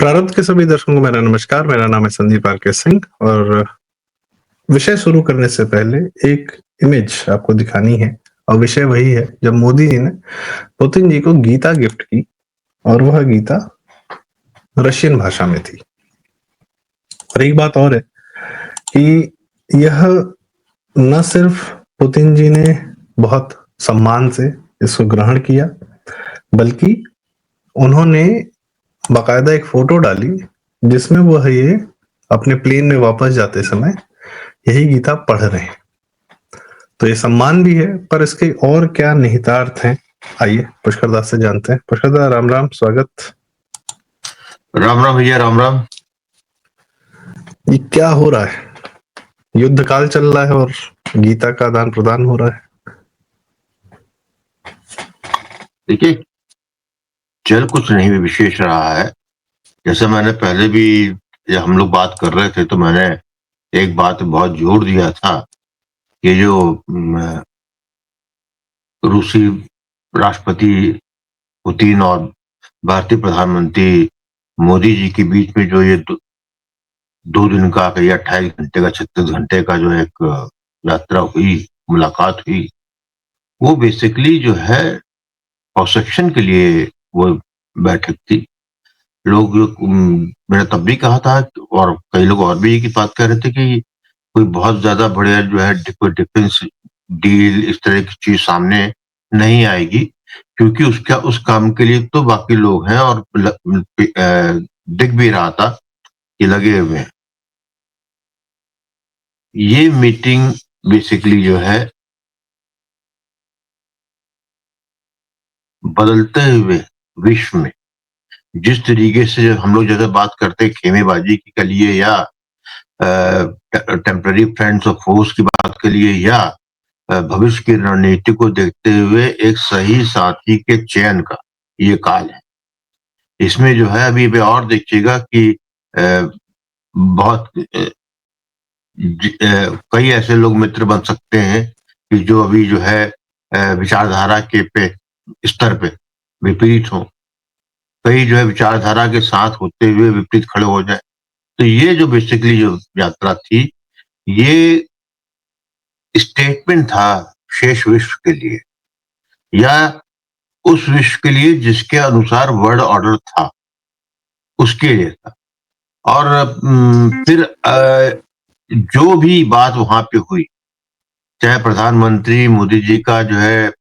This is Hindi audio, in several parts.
प्रारब्ध के सभी दर्शकों को मेरा नमस्कार। मेरा नाम है संदीप आर.के. सिंह और विषय शुरू करने से पहले एक इमेज आपको दिखानी है और विषय वही है जब मोदी जी ने पुतिन जी को गीता गिफ्ट की और वह गीता रशियन भाषा में थी। और एक बात और है कि यह न सिर्फ पुतिन जी ने बहुत सम्मान से इसको ग्रहण किया, बल्कि उन्होंने बाकायदा एक फोटो डाली जिसमें वह ये अपने प्लेन में वापस जाते समय यही गीता पढ़ रहे हैं। तो ये सम्मान भी है, पर इसके और क्या निहितार्थ हैं, आइए पुष्कर दास से जानते हैं। पुष्कर दास, राम राम, स्वागत। राम राम भैया, राम राम। ये क्या हो रहा है? युद्ध काल चल रहा है और गीता का आदान प्रदान हो रहा है। देखिए, चल कुछ नहीं भी विशेष रहा है। जैसे मैंने पहले भी जब हम लोग बात कर रहे थे तो मैंने एक बात बहुत जोर दिया था कि जो रूसी राष्ट्रपति पुतिन और भारतीय प्रधानमंत्री मोदी जी के बीच में जो ये दो दिन का या 28 घंटे का 36 घंटे का जो एक यात्रा हुई, मुलाकात हुई, वो बेसिकली जो है परसेप्शन के लिए वो बैठक थी। लोग मैंने तब भी कहा था और कई लोग और भी की बात कर रहे थे कि कोई बहुत ज्यादा बढ़िया जो है कोई डिफेंस डील इस तरह की चीज सामने नहीं आएगी, क्योंकि उसका उस काम के लिए तो बाकी लोग हैं और दिख भी रहा था कि लगे हुए हैं। ये मीटिंग बेसिकली जो है बदलते हुए विश्व में जिस तरीके से हम लोग जैसे बात करते हैं खेमेबाजी के लिए या टेम्पररी फ्रेंड्स ऑफ फोर्स की बात के लिए या भविष्य की रणनीति को देखते हुए एक सही साथी के चयन का ये काल है। इसमें जो है अभी और देखिएगा कि बहुत कई ऐसे लोग मित्र बन सकते हैं कि जो अभी जो है विचारधारा के स्तर पे विपरीत हो, कई जो है विचारधारा के साथ होते हुए विपरीत खड़े हो जाए। तो ये जो बेसिकली जो यात्रा थी, ये स्टेटमेंट था शेष विश्व के लिए या उस विश्व के लिए जिसके अनुसार वर्ल्ड ऑर्डर था, उसके लिए था। और फिर जो भी बात वहां पे हुई, चाहे प्रधानमंत्री मोदी जी का जो है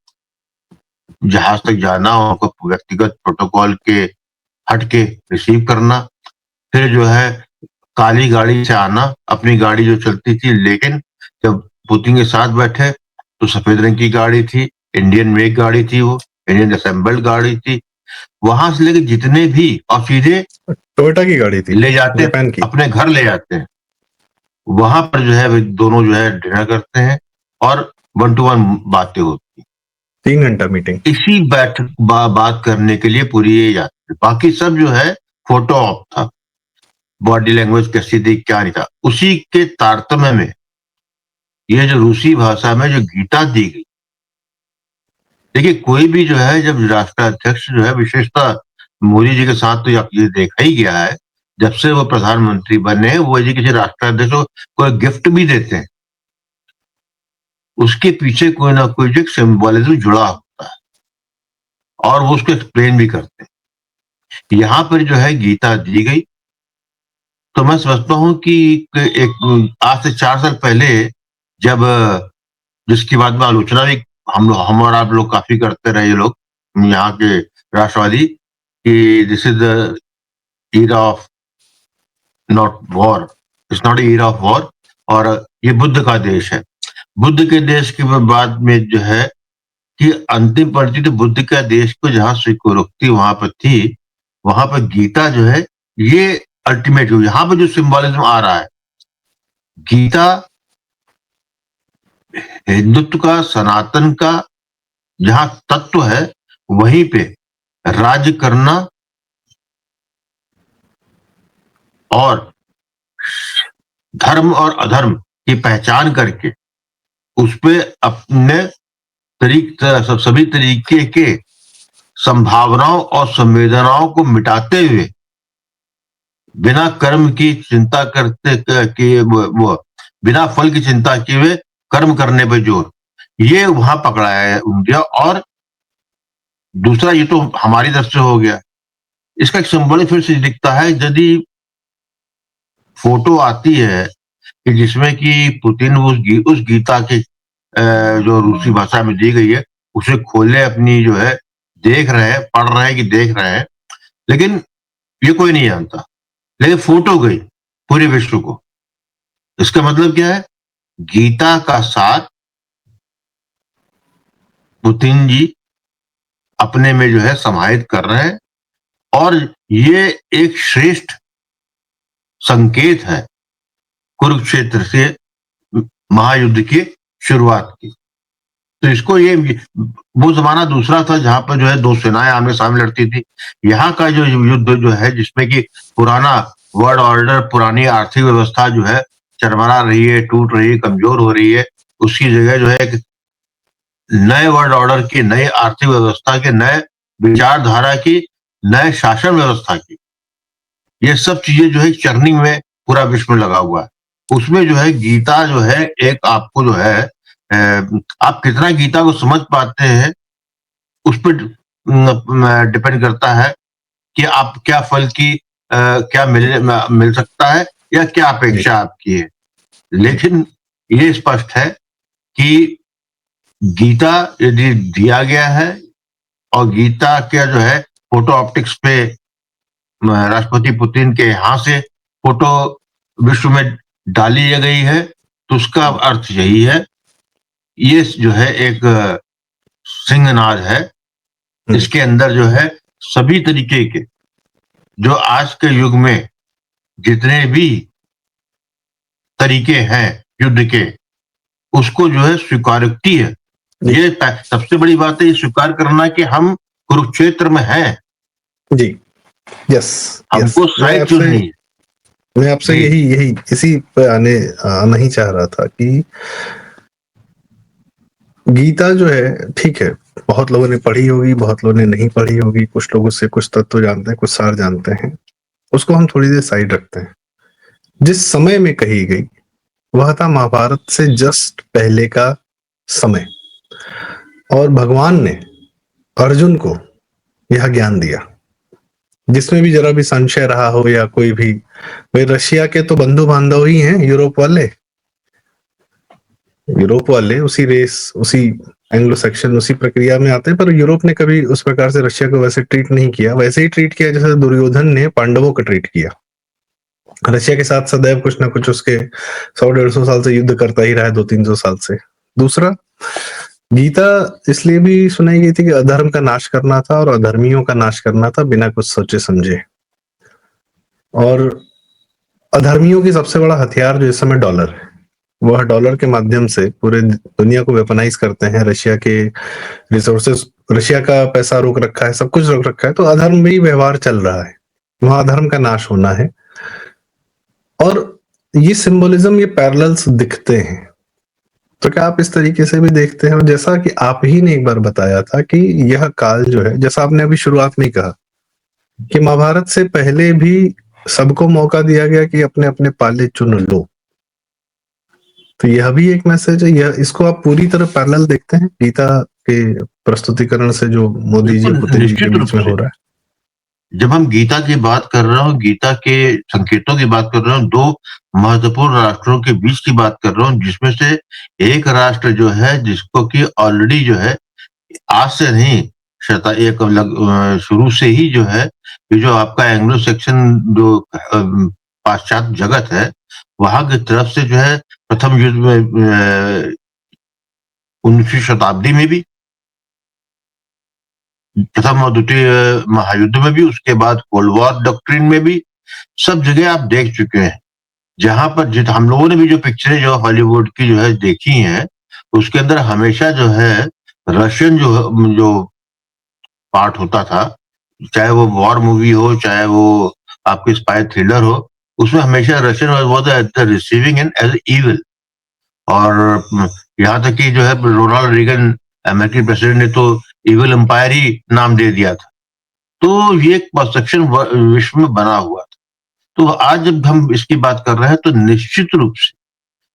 जहाज तक जाना, उनको व्यक्तिगत प्रोटोकॉल के हट के रिसीव करना, फिर जो है काली गाड़ी से आना, अपनी गाड़ी जो चलती थी, लेकिन जब पुतिन के साथ बैठे तो सफेद रंग की गाड़ी थी, इंडियन मेक गाड़ी थी, वो इंडियन असेंबल्ड गाड़ी थी। वहां से लेके जितने भी और सीधे टोयोटा की गाड़ी थी, ले जाते हैं, अपने घर ले जाते हैं। वहां पर जो है दोनों जो है डिनर करते हैं और 1 to 1 बातें होती, 3 घंटा मीटिंग। इसी बैठक बात करने के लिए पूरी ये जाती। बाकी सब जो है फोटो ऑप था, बॉडी लैंग्वेज कैसी थी, क्या नहीं था। उसी के तारतम्य में ये जो रूसी भाषा में जो गीता दी गई, देखिए कोई भी जो है जब राष्ट्राध्यक्ष जो है, विशेषतः मोदी जी के साथ तो ये देखा ही गया है, जब से वो प्रधानमंत्री बने, वो यदि किसी राष्ट्राध्यक्ष को कोई गिफ्ट भी देते हैं, उसके पीछे कोई ना कोई जो सिंबोलिज्म जुड़ा होता है और वो उसको एक्सप्लेन भी करते हैं। यहाँ पर जो है गीता दी गई, तो मैं समझता हूँ कि एक आज से 4 साल पहले जब जिसकी बाद में आलोचना भी हम और आप लोग काफी करते रहे, ये लोग यहाँ के राष्ट्रवादी, कि this is the era of not war, it's not era of war, और ये बुद्ध का देश है। बुद्ध के देश के बाद में जो है कि अंतिम पंक्ति तो बुद्ध का देश को जहां स्वीकारोक्ति वहां पर थी, वहां पर गीता जो है ये अल्टीमेट। यहाँ पर जो सिंबोलिज्म आ रहा है, गीता हिंदुत्व का, सनातन का जहां तत्व है, वहीं पे राज्य करना और धर्म और अधर्म की पहचान करके उस पे अपने सभी तरीके के संभावनाओं और संवेदनाओं को मिटाते हुए बिना कर्म की चिंता करते कि वो बिना फल की चिंता किए हुए कर्म करने पे जोर, ये वहां पकड़ा है इंडिया। और दूसरा, ये तो हमारी तरफ से हो गया, इसका एक सिंबल फिर से दिखता है यदि फोटो आती है कि जिसमें कि पुतिन उस गीता के जो रूसी भाषा में दी गई है उसे खोले अपनी जो है देख रहे हैं, पढ़ रहे हैं कि देख रहे हैं, लेकिन ये कोई नहीं जानता, लेकिन फोटो गई पूरे विश्व को। इसका मतलब क्या है? गीता का साथ पुतिन जी अपने में जो है समाहित कर रहे हैं, और ये एक श्रेष्ठ संकेत है कुरुक्षेत्र से महायुद्ध की शुरुआत की। तो इसको ये वो जमाना दूसरा था जहां पर जो है दो सेनाएं आमने सामने लड़ती थी। यहाँ का जो युद्ध जो है जिसमें कि पुराना वर्ल्ड ऑर्डर, पुरानी आर्थिक व्यवस्था जो है चरमरा रही है, टूट रही है, कमजोर हो रही है, उसकी जगह जो है एक नए वर्ल्ड ऑर्डर की, नई आर्थिक व्यवस्था के, नए विचारधारा की, नए शासन व्यवस्था की, ये सब चीजें जो है चर्निंग में पूरा विश्व में लगा हुआ है। उसमें जो है गीता जो है एक आपको जो है आप कितना गीता को समझ पाते हैं उस पर डिपेंड करता है कि आप क्या फल की क्या मिल सकता है या क्या अपेक्षा आपकी है। लेकिन ये स्पष्ट है कि गीता यदि दिया गया है और गीता का जो है फोटो ऑप्टिक्स पे राष्ट्रपति पुतिन के यहाँ से फोटो विश्व में डाली गई है, तो उसका अर्थ यही है, ये जो है एक सिंहनाद है। इसके अंदर जो है सभी तरीके के जो आज के युग में जितने भी तरीके हैं युद्ध के, उसको जो है स्वीकारोक्ति है। ये सबसे बड़ी बात है, ये स्वीकार करना कि हम कुरुक्षेत्र में हैं। जी, यस, हमको साइड चुननी है। मैं आपसे यही इसी पे आना ही चाह रहा था कि गीता जो है ठीक है, बहुत लोगों ने पढ़ी होगी, बहुत लोगों ने नहीं पढ़ी होगी, कुछ लोग उससे कुछ तत्व जानते हैं, कुछ सार जानते हैं, उसको हम थोड़ी देर साइड रखते हैं। जिस समय में कही गई वह था महाभारत से जस्ट पहले का समय, और भगवान ने अर्जुन को यह ज्ञान दिया। जिसमें भी जरा भी संशय रहा हो या कोई भी, वे रशिया के तो बंधु बांधव ही हैं, यूरोप वाले उसी रेस, उसी एंग्लो सेक्शन, उसी प्रक्रिया में आते हैं, पर यूरोप ने कभी उस प्रकार से रशिया को वैसे ट्रीट नहीं किया। वैसे ही ट्रीट किया जैसे दुर्योधन ने पांडवों को ट्रीट किया। रशिया के साथ सदैव कुछ ना कुछ उसके 100-150 साल से युद्ध करता ही रहा है, 200-300 साल से। दूसरा, गीता इसलिए भी सुनाई गई थी कि अधर्म का नाश करना था और अधर्मियों का नाश करना था बिना कुछ सोचे समझे। और अधर्मियों की सबसे बड़ा हथियार जो इस समय डॉलर है, वह डॉलर के माध्यम से पूरे दुनिया को वेपनाइज करते हैं। रशिया के रिसोर्सेस, रशिया का पैसा रोक रखा है, सब कुछ रोक रखा है, तो अधर्म भी व्यवहार चल रहा है, वहां अधर्म का नाश होना है। और ये सिंबोलिज्म, ये पैरेलल्स दिखते हैं। तो क्या आप इस तरीके से भी देखते हैं? और जैसा कि आप ही ने एक बार बताया था कि यह काल जो है, जैसा आपने अभी शुरुआत में कहा कि महाभारत से पहले भी सबको मौका दिया गया कि अपने अपने पाले चुन लो, तो यह भी एक मैसेज है। यह, इसको आप पूरी तरह पैरेलल देखते हैं गीता के प्रस्तुतिकरण से जो मोदी जी पुतिन जी के बीच में हो रहा है? जब हम गीता की बात कर रहा हूँ, गीता के संकेतों की बात कर रहा हूँ, दो महत्वपूर्ण राष्ट्रों के बीच की बात कर रहा हूँ, जिसमें से एक राष्ट्र जो है जिसको कि ऑलरेडी जो है आज से नहीं, शुरू से ही जो है ये जो आपका एंग्लो सेक्शन जो पाश्चात्य जगत है, वहां की तरफ से जो है प्रथम युद्ध में 19वीं शताब्दी में भी, प्रथम और द्वितीय महायुद्ध में भी, उसके बाद कोल्ड वॉर डॉक्ट्रिन में भी, सब जगह आप देख चुके हैं। जहां पर हम लोगों ने भी जो पिक्चरें जो हॉलीवुड की जो है देखी हैं, उसके अंदर हमेशा जो है रशियन जो पार्ट होता था, चाहे वो वॉर मूवी हो, चाहे वो आपकी स्पाई थ्रिलर हो, उसमें हमेशा Russian was the receiving end as evil. और यहाँ तक कि जो है रोनाल्ड रीगन अमेरिकी प्रेसिडेंट ने तो इविल एम्पायर ही नाम दे दिया था। तो ये एक परसेप्शन विश्व में बना हुआ था। तो आज जब हम इसकी बात कर रहे हैं तो निश्चित रूप से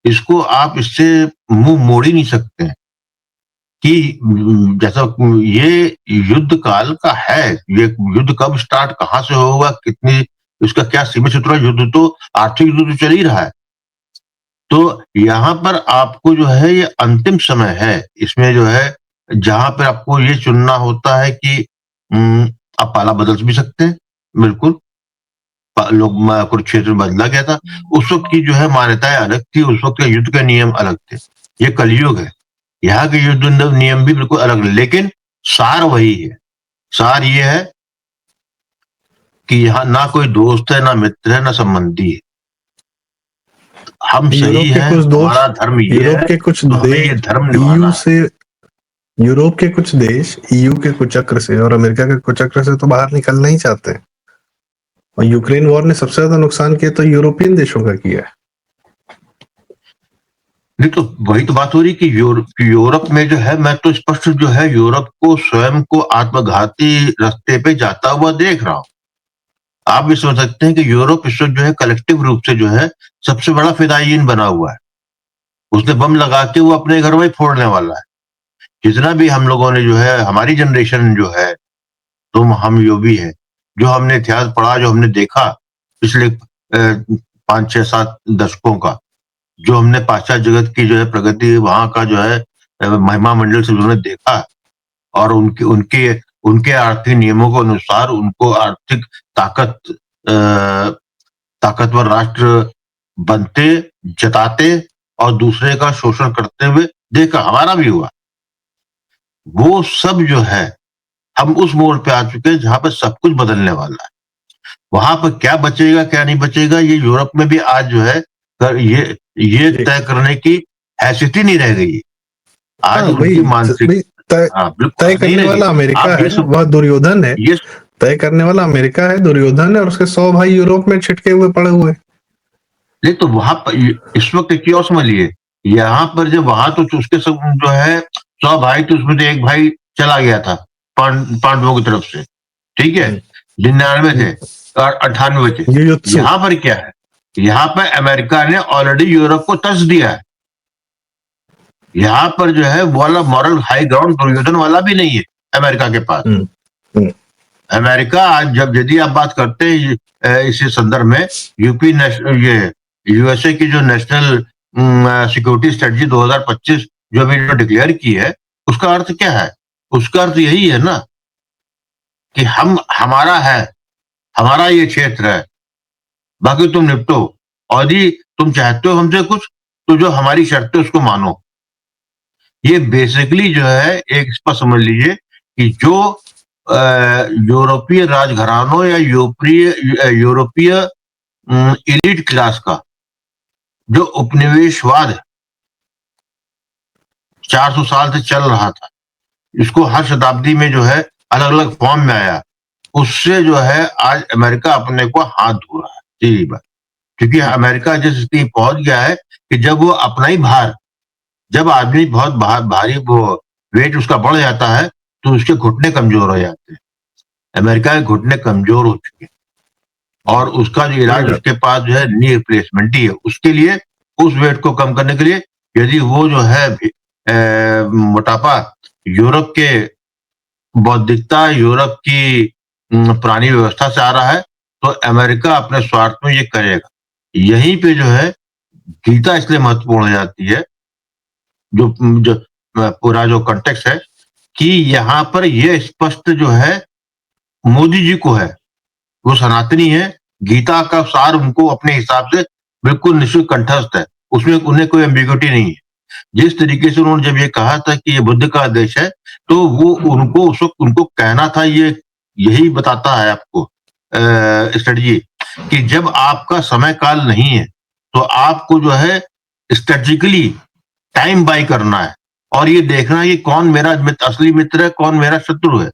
इसको आप इससे मुंह मोड़ ही नहीं सकते हैं कि जैसा ये युद्ध काल का है, ये युद्ध कब स्टार्ट कहाँ से होगा, कितनी इसका क्या सीमित सूत्र, युद्ध तो आर्थिक युद्ध तो चल ही रहा है। तो यहाँ पर आपको जो है ये अंतिम समय है, इसमें जो है जहां पर आपको ये चुनना होता है कि आप पाला बदल भी सकते हैं, बिल्कुल लोग कुरुक्षेत्र में बदला गया था, उस वक्त की जो है मान्यताएं अलग थी, उस वक्त के युद्ध के नियम अलग थे। ये कलयुग है, यहाँ के युद्ध नियम भी बिल्कुल अलग, लेकिन सार वही है। सार ये है कि यहाँ ना कोई दोस्त है, ना मित्र है, ना संबंधी है, हम सही हैं, हमारा धर्म ये यूरोप है, के कुछ तो हमें ये धर्म निभाना है। यूरोप के कुछ देश ईयू के कुचक्र से और अमेरिका के कुचक्र से तो बाहर निकलना ही चाहते हैं, और यूक्रेन वॉर ने सबसे ज्यादा नुकसान किया तो यूरोपियन देशों का किया है। नहीं तो वही तो बात हो रही कि यूरोप में जो है, मैं तो स्पष्ट जो है यूरोप को स्वयं को आत्मघाती रास्ते पे जाता हुआ देख रहा हूं। आप भी समझ सकते हैं कि यूरोप इस वक्त जो है कलेक्टिव रूप से जो है सबसे बड़ा फिदायीन बना हुआ है। उसने बम लगा के वो अपने घर में फोड़ने वाला है। जितना भी हम लोगों ने जो है, हमारी जनरेशन जो है, तुम हम यो भी है, जो हमने इतिहास पढ़ा, जो हमने देखा पिछले 5-6-7 दशकों का, जो हमने पाश्चात्य जगत की जो है प्रगति, वहां का जो है महिमा मंडल से उन्होंने देखा, और उनके उनके उनके आर्थिक नियमों के अनुसार उनको आर्थिक ताकतवर राष्ट्र बनते, जताते और दूसरे का शोषण करते हुए देखा, हमारा भी हुआ। वो सब जो है, हम उस मोड़ पे आ चुके हैं जहां पर सब कुछ बदलने वाला है। वहां पर क्या बचेगा क्या नहीं बचेगा, ये यूरोप में भी आज जो है ये तय करने की हैसियत ही नहीं रह गई। आज उनकी मानसिक तय करने वाला अमेरिका है, वह दुर्योधन है। तय करने वाला अमेरिका है, दुर्योधन है, और उसके 100 भाई यूरोप में छिटके हुए पड़े हुए। नहीं तो वहां पर इस वक्त क्यों समझिए, यहाँ पर जब वहां तो उसके सब जो है 100 भाई, तो उसमें तो एक भाई चला गया था पांडवों की तरफ से, ठीक है, 99 थे और 98 थे। यहाँ पर क्या है, यहाँ पर अमेरिका ने ऑलरेडी यूरोप को टच दिया है। यहाँ पर जो है वाला मॉरल हाई ग्राउंड दुर्योधन वाला भी नहीं है अमेरिका के पास। अमेरिका आज जब यदि आप बात करते हैं इस संदर्भ में, यूपी ये यूएसए की जो नेशनल सिक्योरिटी स्ट्रेटजी 2025 जो अभी डिक्लेयर की है, उसका अर्थ क्या है? उसका अर्थ यही है ना कि हमारा है, हमारा ये क्षेत्र है, बाकी तुम निपटो, और यदि तुम चाहते हो हमसे कुछ तो जो हमारी शर्तें उसको मानो। ये बेसिकली जो है एक स्पष्ट समझ लीजिए कि जो यूरोपीय राजघरानों या यूरोपीय एलिट क्लास का जो उपनिवेशवाद 400 साल से चल रहा था, इसको हर शताब्दी में जो है अलग अलग फॉर्म में आया, उससे जो है आज अमेरिका अपने को हाथ धो रहा है। सीधी बात, क्योंकि अमेरिका जिस स्थिति पहुंच गया है कि जब वो अपना ही भार, जब आदमी बहुत भारी वो वेट उसका बढ़ जाता है तो उसके घुटने कमजोर हो जाते हैं। अमेरिका के घुटने कमजोर हो चुके हैं और उसका जो इलाज उसके पास जो है नी रिप्लेसमेंट ही है। उसके लिए, उस वेट को कम करने के लिए, यदि वो जो है मोटापा यूरोप के बौद्धिकता, यूरोप की पुरानी व्यवस्था से आ रहा है, तो अमेरिका अपने स्वार्थ में ये करेगा। यहीं पे जो है गीता इसलिए महत्वपूर्ण हो जाती है, जो पूरा जो कॉन्टेक्स्ट है, कि यहाँ पर ये स्पष्ट जो है मोदी जी को है, वो सनातनी है, गीता का सार उनको अपने हिसाब से बिल्कुल निश्चित कंठस्थ है, उसमें उन्हें कोई एम्बिग्यूटी नहीं है। जिस तरीके से उन्होंने जब ये कहा था कि ये बुद्ध का आदेश है, तो वो उनको उस वक्त उनको कहना था, ये यही बताता है आपको स्ट्रेटजी, कि जब आपका समय काल नहीं है तो आपको जो है स्ट्रेटेजिकली टाइम बाय करना है और ये देखना है कि कौन मेरा असली मित्र है, कौन मेरा शत्रु है।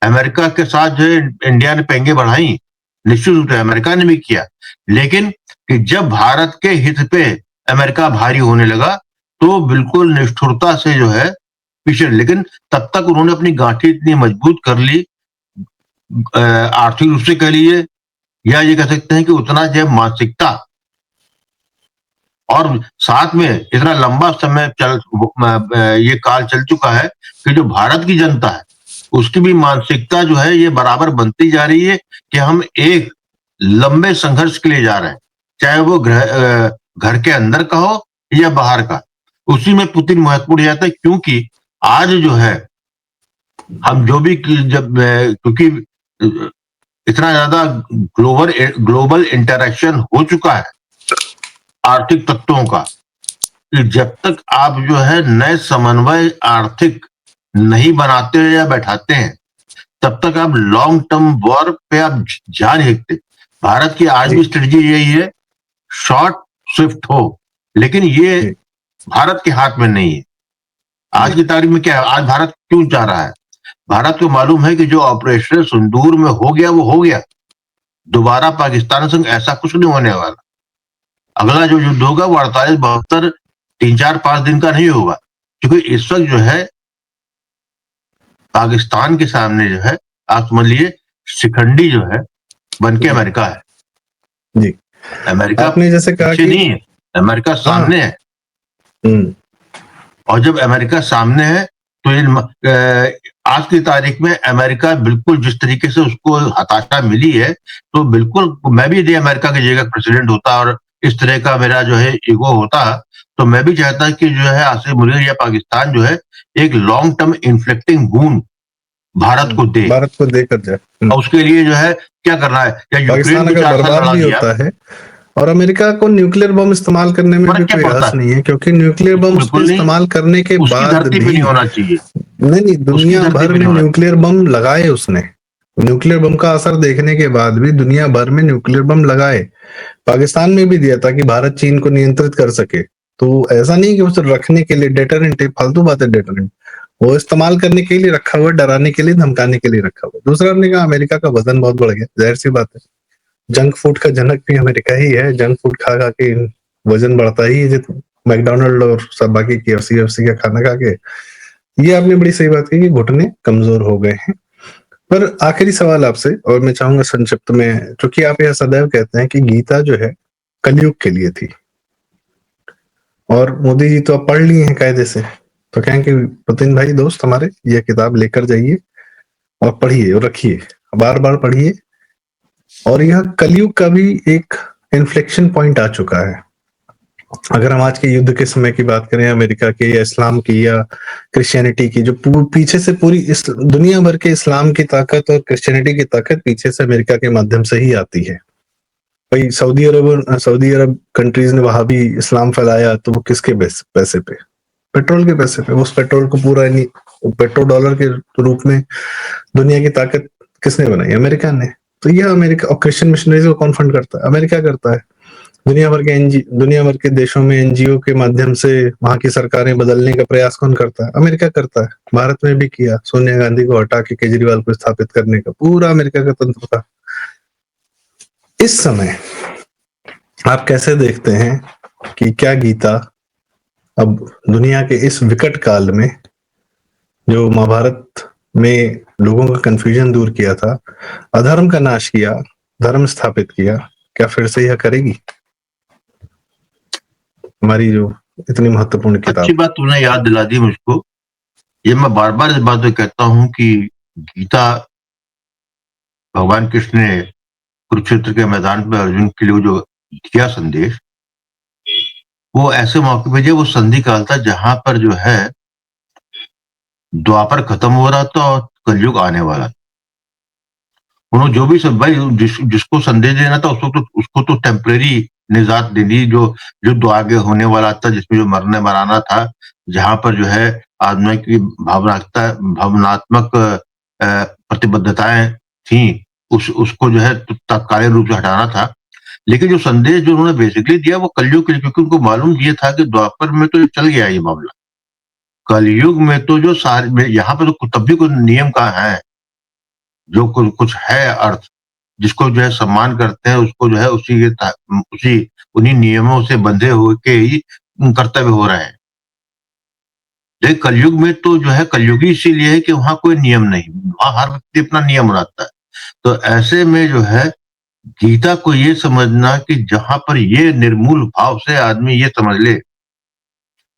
अमेरिका के साथ जो है इंडिया ने पेंगे बढ़ाई, निश्चित रूप से अमेरिका ने भी किया, लेकिन कि जब भारत के हित पे अमेरिका भारी होने लगा तो बिल्कुल निष्ठुरता से जो है पीछे, लेकिन तब तक उन्होंने अपनी गांठी इतनी मजबूत कर ली, आर्थिक रूप से कह लीजिए, या ये कह सकते हैं कि उतना जो है मानसिकता, और साथ में इतना लंबा समय ये काल चल चुका है कि जो भारत की जनता है उसकी भी मानसिकता जो है ये बराबर बनती जा रही है कि हम एक लंबे संघर्ष के लिए जा रहे हैं, चाहे वो घर के अंदर का हो या बाहर का। उसी में पुतिन महत्वपूर्ण जाता है, क्योंकि आज जो है हम जो भी क्योंकि इतना ज्यादा ग्लोबल इंटरेक्शन हो चुका है आर्थिक तत्वों का, कि जब तक आप जो है नए समन्वय आर्थिक नहीं बनाते या बैठाते हैं, तब तक आप लॉन्ग टर्म वॉर पे आप जा नहीं सकते। भारत की आज भी स्ट्रेटजी यही है, शॉर्ट स्विफ्ट हो, लेकिन ये भारत के हाथ में नहीं है। आज की तारीख में क्या है, आज भारत क्यों चाह रहा है? भारत को मालूम है कि जो ऑपरेशन सिंदूर में हो गया वो हो गया, दोबारा पाकिस्तान संग ऐसा कुछ नहीं होने वाला। अगला जो युद्ध होगा वो 48-72 3-4-5 दिन का नहीं होगा, क्योंकि इस वक्त जो है पाकिस्तान के सामने जो है आप समझ लीजिए शिखंडी जो है बन के अमेरिका है। जी, अमेरिका आपने जैसे कहा पीछे कि नहीं है, अमेरिका सामने है। और जब अमेरिका सामने है तो आज की तारीख में अमेरिका बिल्कुल जिस तरीके से उसको हताशा मिली है, तो बिल्कुल मैं भी यदि अमेरिका की जगह प्रेसिडेंट होता और इस तरह का मेरा जो है ईगो होता, तो मैं भी चाहता कि जो है आसिफ मुनीर या पाकिस्तान जो है एक लॉन्ग टर्म इन्फ्लेक्टिंग वूंड भारत को देकर जाए। और उसके लिए जो है क्या करना है, या यूक्रेन को 4 साल लड़ा दिया होता है, और अमेरिका को न्यूक्लियर बम इस्तेमाल करने में भी कोई हर्ष नहीं है, क्योंकि न्यूक्लियर बम उसके इस्तेमाल करने के बाद भी नहीं होना चाहिए। नहीं, दुनिया भर में न्यूक्लियर बम लगाए उसने। न्यूक्लियर बम का असर देखने के बाद भी दुनिया भर में न्यूक्लियर बम लगाए, पाकिस्तान में भी दिया ताकि भारत चीन को नियंत्रित कर सके। तो ऐसा नहीं कि उसे रखने के लिए डेटरेंट है, फालतू बात है डेटरेंट, वो इस्तेमाल करने के लिए रखा हुआ, डराने के लिए, धमकाने के लिए रखा हुआ। दूसरा, हमने कहा अमेरिका का वजन बहुत बढ़ गया, जाहिर सी बात है, जंक फूड का जनक भी अमेरिका ही है। जंक फूड खा खा के वजन बढ़ता ही है, मैकडोनल्ड और सब बाकी KFC का खाना खा के। ये आपने बड़ी सही बात की कि घुटने कमजोर हो गए हैं। पर आखिरी सवाल आपसे, और मैं चाहूंगा संक्षिप्त में, क्योंकि आप यह सदैव कहते हैं कि गीता जो है कलयुग के लिए थी, और मोदी जी तो अब पढ़ लिए हैं कायदे से, तो कहें कि पुतिन भाई दोस्त हमारे, ये किताब लेकर जाइए और पढ़िए और रखिए, बार बार पढ़िए। और यह कलयुग का भी एक इन्फ्लेक्शन पॉइंट आ चुका है। अगर हम आज के युद्ध के समय की बात करें, अमेरिका के या इस्लाम की या क्रिश्चियनिटी की, जो पीछे से पूरी इस दुनिया भर के इस्लाम की ताकत और क्रिश्चियनिटी की ताकत पीछे से अमेरिका के माध्यम से ही आती है। भाई सऊदी अरब कंट्रीज ने वहां भी इस्लाम फैलाया, तो वो किसके पैसे पे? पेट्रोल के पैसे पे। उस पेट्रोल को पूरा पेट्रोल डॉलर के रूप में दुनिया की ताकत किसने बनाई? अमेरिका ने। तो यह अमेरिका, और क्रिश्चियन मिशनरीज को कौन फंड करता है? अमेरिका करता है। दुनिया भर के देशों में NGO के माध्यम से वहां की सरकारें बदलने का प्रयास कौन करता है? अमेरिका करता है। भारत में भी किया, सोनिया गांधी को हटा के केजरीवाल को स्थापित करने का पूरा अमेरिका का तंत्र था। इस समय आप कैसे देखते हैं कि क्या गीता अब दुनिया के इस विकट काल में, जो महाभारत में लोगों का कंफ्यूजन दूर किया था, अधर्म का नाश किया, धर्म स्थापित किया, क्या फिर से यह करेगी हमारी जो इतनी महत्वपूर्ण किताब? अच्छी बात तुमने याद दिला दी मुझको। ये मैं बार बार इस बात को कहता हूं कि गीता भगवान कृष्ण ने कुरुक्षेत्र के मैदान पर अर्जुन के लिए जो दिया संदेश, वो ऐसे मौके पे जो वो संधि काल था जहां पर जो है द्वापर खत्म हो रहा था और कलयुग आने वाला था। उन्होंने जो भी सब भाई जिसको संदेश देना था उसको तो टेम्परेरी निजात दे दी, जो युद्ध आगे होने वाला था, जिसमें जो मरने मराना था, जहां पर जो है आदमी की भावनात्मक प्रतिबद्धताएं थी, उसको जो है तत्कालीन रूप से हटाना था। लेकिन जो संदेश जो उन्होंने बेसिकली दिया वो कलयुग के लिए, क्योंकि उनको मालूम ये था कि द्वापर में तो चल गया ये मामला, कलयुग में तो जो सारे यहाँ पे तो तब भी कुछ नियम का है, जो कुछ है अर्थ, जिसको जो है सम्मान करते हैं उसको जो है उन्हीं नियमों से बंधे हुए के ही कर्तव्य हो रहे हैं। लेकिन कलयुग में तो जो है कलयुगी इसीलिए है कि वहां कोई नियम नहीं, वहां हर व्यक्ति अपना नियम बनाता है। तो ऐसे में जो है गीता को ये समझना कि जहां पर ये निर्मूल भाव से आदमी ये समझ ले,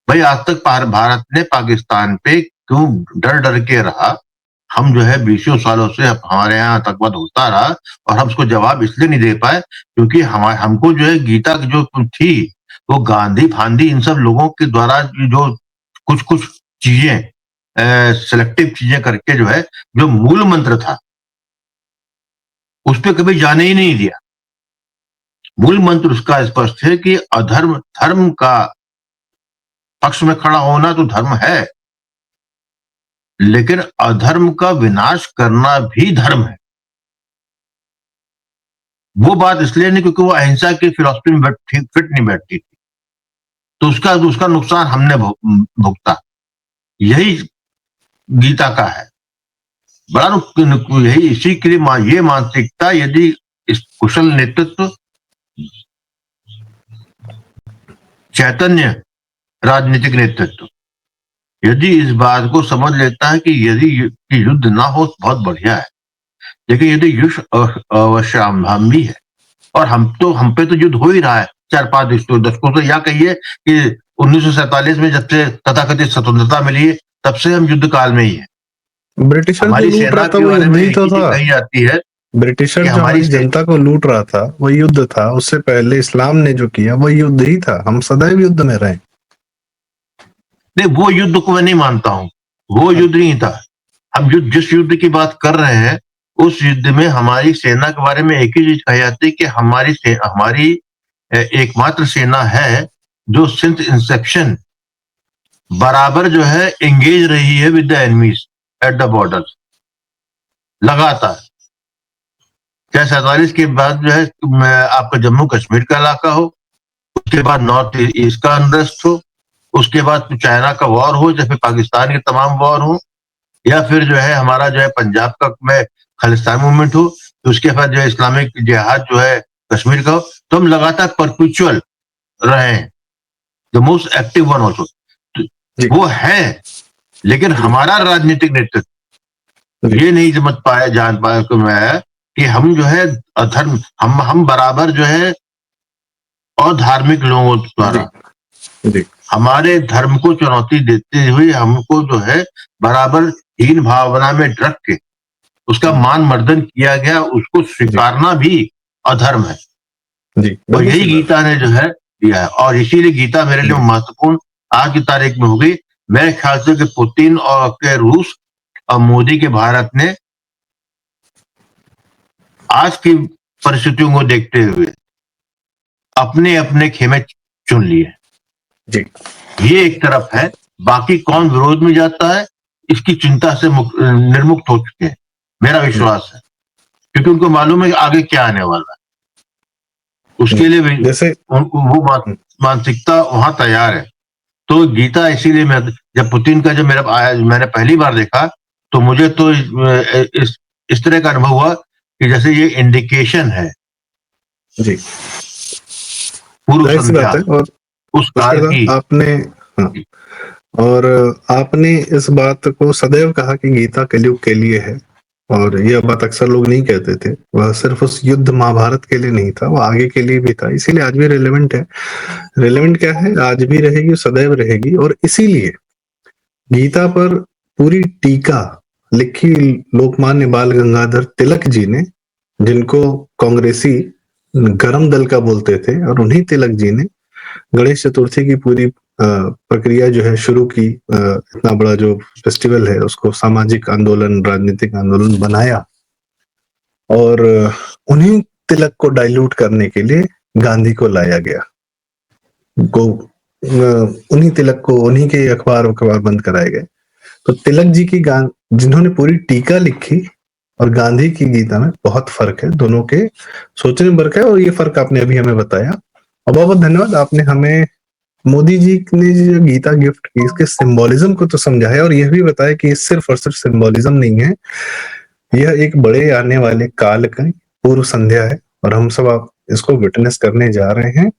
भाई आज तक भारत ने पाकिस्तान पे क्यों डर डर के रहा, हम जो है बीसों सालों से हमारे यहाँ आतंकवाद होता रहा और हम उसको जवाब इसलिए नहीं दे पाए क्योंकि हमको जो है गीता की जो थी वो गांधी फांदी इन सब लोगों के द्वारा जो कुछ कुछ चीजें सिलेक्टिव चीजें करके जो है जो मूल मंत्र था उस पर कभी जाने ही नहीं दिया। मूल मंत्र उसका स्पष्ट है कि अधर्म धर्म का पक्ष में खड़ा होना तो धर्म है, लेकिन अधर्म का विनाश करना भी धर्म है। वो बात इसलिए नहीं क्योंकि वो अहिंसा की फिलॉसफी में फिट नहीं बैठती थी, तो उसका नुकसान हमने भुगता। यही गीता का है बड़ा यही इसी के लिए ये मानसिकता यदि इस कुशल नेतृत्व चैतन्य राजनीतिक नेतृत्व यदि इस बात को समझ लेता है कि यदि युद्ध ना हो तो बहुत बढ़िया है, लेकिन यदि युद्ध अवश्यम्भावी है और हम पे तो युद्ध हो ही रहा है 4-5 दशकों से, या कहिए कि 1947 में जब से तथाकथित स्वतंत्रता मिली है तब से हम युद्ध काल में ही है। ब्रिटिशर जो लूट रहा था वो युद्ध ही तो था। कही जाती है ब्रिटिशर जो हमारी जनता को लूट रहा था वो युद्ध था। उससे पहले इस्लाम ने जो किया वो युद्ध ही था। हम सदैव युद्ध में रहे। नहीं, वो युद्ध को मैं नहीं मानता हूं, वो युद्ध नहीं था। हम जिस युद्ध की बात कर रहे हैं उस युद्ध में हमारी सेना के बारे में एक ही चीज कही जाती है कि हमारी एकमात्र सेना है जो सिंस इंसेप्शन बराबर जो है एंगेज रही है with the enemies at the border लगातार। चाहे 47 के बाद जो है आपका जम्मू कश्मीर का इलाका हो, उसके बाद नॉर्थ ईस्ट का अनरेस्ट हो, उसके बाद चाइना का वॉर हो, या फिर पाकिस्तान के तमाम वॉर हो, या फिर जो है हमारा जो है पंजाब का में खालिस्तान मूवमेंट हो, तो उसके बाद जो है इस्लामिक जिहाद जो है कश्मीर का हो, तो हम लगातार परपिचुअल रहे हैं, the most active one also वो है। लेकिन हमारा राजनीतिक नेतृत्व ये नहीं समझ पाया जान पाया कि हम जो है अधर्म हम बराबर जो है और धार्मिक लोगों द्वारा हमारे धर्म को चुनौती देते हुए हमको जो है बराबर हीन भावना में ड्रग के उसका मान मर्दन किया गया, उसको स्वीकारना भी अधर्म है। और यही गीता ने जो है दिया है, और इसीलिए गीता मेरे लिए महत्वपूर्ण आज की तारीख में हो गई। मेरे ख्याल से कि पुतिन और के रूस और मोदी के भारत ने आज की परिस्थितियों को देखते हुए अपने अपने खेमे चुन लिए जी। ये एक तरफ है, बाकी कौन विरोध में जाता है इसकी चिंता से निर्मुक्त हो चुके हैं, मेरा विश्वास है, क्योंकि उनको मालूम है कि आगे क्या आने वाला है। उसके लिए भी जैसे वो मानसिकता वहां तैयार है। तो गीता इसीलिए मैं जब पुतिन का मैंने पहली बार देखा तो मुझे तो इस तरह का अनुभव हुआ कि जैसे ये इंडिकेशन है जी पूर्व संध्या और उस काल की। आपने इस बात को सदैव कहा कि गीता कलयुग के लिए है, और यह बात अक्सर लोग नहीं कहते थे। वह सिर्फ उस युद्ध महाभारत के लिए नहीं था, वो आगे के लिए भी था। इसीलिए आज भी रेलेवेंट है। रेलेवेंट क्या है, आज भी रहेगी, सदैव रहेगी। और इसीलिए गीता पर पूरी टीका लिखी लोकमान्य बाल गंगाधर तिलक जी ने, जिनको कांग्रेसी गरम दल का बोलते थे, और उन्हीं तिलक जी ने गणेश चतुर्थी की पूरी प्रक्रिया जो है शुरू की। इतना बड़ा जो फेस्टिवल है उसको सामाजिक आंदोलन, राजनीतिक आंदोलन बनाया, और उन्हीं तिलक को डाइल्यूट करने के लिए गांधी को लाया गया। उन्हीं तिलक को, उन्हीं के अखबार बंद कराए गए। तो तिलक जी की जिन्होंने पूरी टीका लिखी और गांधी की गीता में बहुत फर्क है। दोनों के सोचने में फर्क है, और ये फर्क आपने अभी हमें बताया। और बहुत बहुत धन्यवाद, आपने हमें मोदी जी ने जो गीता गिफ्ट की इसके सिंबोलिज्म को तो समझाया, और यह भी बताया कि सिर्फ और सिर्फ सिंबोलिज्म नहीं है, यह एक बड़े आने वाले काल की पूर्व संध्या है, और हम सब आप इसको विटनेस करने जा रहे हैं।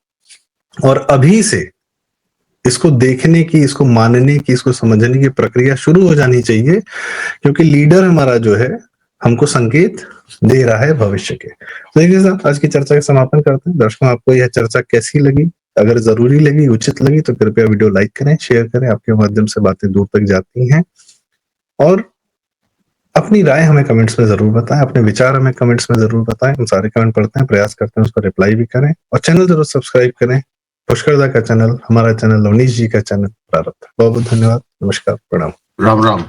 और अभी से इसको देखने की, इसको मानने की, इसको समझने की प्रक्रिया शुरू हो जानी चाहिए, क्योंकि लीडर हमारा जो है हमको संकेत दे रहा है भविष्य के। तो देखिए साहब, आज की चर्चा का समापन करते हैं। दर्शकों, आपको यह चर्चा कैसी लगी? अगर जरूरी लगी, उचित लगी, तो कृपया वीडियो लाइक करें, शेयर करें। आपके माध्यम से बातें दूर तक जाती हैं। और अपनी राय हमें कमेंट्स में जरूर बताएं, अपने विचार हमें कमेंट्स में जरूर बताएं। हम सारे कमेंट पढ़ते हैं, प्रयास करते हैं उस पर रिप्लाई भी करें। और चैनल जरूर सब्सक्राइब करें। पुष्करदा का चैनल, हमारा चैनल, अवनीश जी का चैनल प्रारंभ है। बहुत बहुत धन्यवाद। नमस्कार, प्रणाम। राम राम।